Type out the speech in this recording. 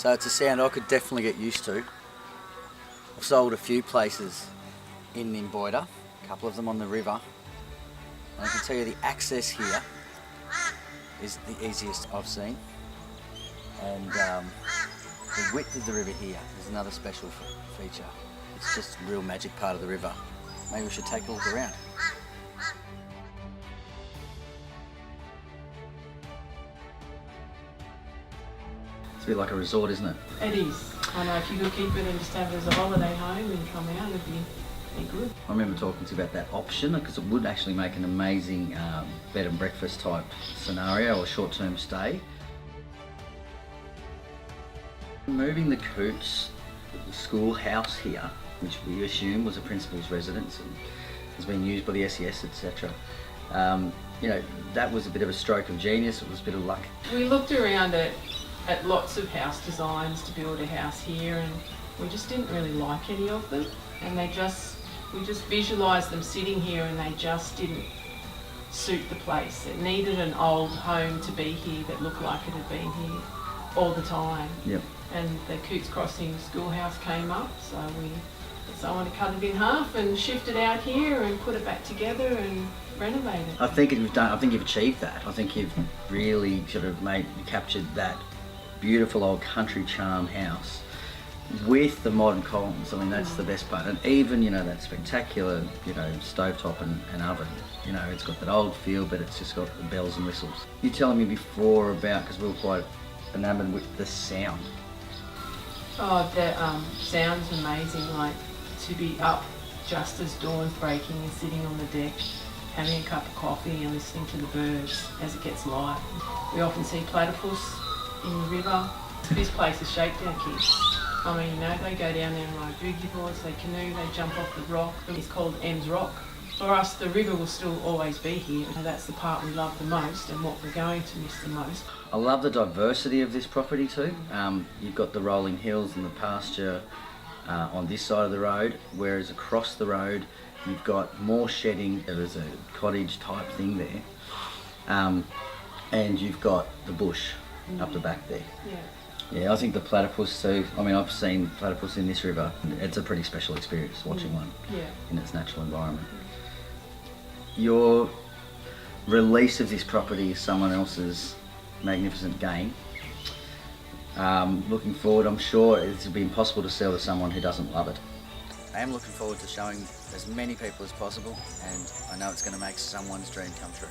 So it's a sound I could definitely get used to. I've sold a few places in Nymboida, a couple of them on the river. And I can tell you the access here is the easiest I've seen. And the width of the river here is another special feature. It's just a real magic part of the river. Maybe we should take a look around. It's a bit like a resort, isn't it? It is. I know if you could keep it and just have it as a holiday home and come out, it'd be good. I remember talking to you about that option because it would actually make an amazing bed and breakfast type scenario or short-term stay. Moving the Coutts schoolhouse here, which we assume was a principal's residence and has been used by the SES, etc. You know, that was a bit of a stroke of genius. It was a bit of luck. We looked around at lots of house designs to build a house here, and we just didn't really like any of them. And we just visualised them sitting here, and they just didn't suit the place. It needed an old home to be here that looked like it had been here all the time. Yep. And the Coutts Crossing schoolhouse came up, so we got someone to cut it in half and shift it out here and put it back together and renovate it. I think you've achieved that. I think you've really sort of captured that beautiful old country charm house with the modern columns. I mean, that's the best part. And even, you know, that spectacular, you know, stovetop and oven. You know, it's got that old feel, but it's just got the bells and whistles. You were telling me before about, because we were quite enamored with the sound. Oh, the sound's amazing. Like, to be up just as dawn's breaking and sitting on the deck, having a cup of coffee and listening to the birds as it gets light. We often see platypus in the river. This place is shakedown kids. I mean, you know, they go down there and ride boogie boards, they canoe, they jump off the rock. It's called M's Rock. For us, the river will still always be here. And that's the part we love the most and what we're going to miss the most. I love the diversity of this property too. You've got the rolling hills and the pasture on this side of the road, whereas across the road you've got more shedding. There's a cottage type thing there, and you've got the bush up the back there. Yeah, I think the platypus too. I mean, I've seen platypus in this river. It's a pretty special experience watching one in its natural environment. Your release of this property is someone else's magnificent gain. Looking forward, I'm sure it's be impossible to sell to someone who doesn't love it. I am looking forward to showing as many people as possible, and I know it's going to make someone's dream come true.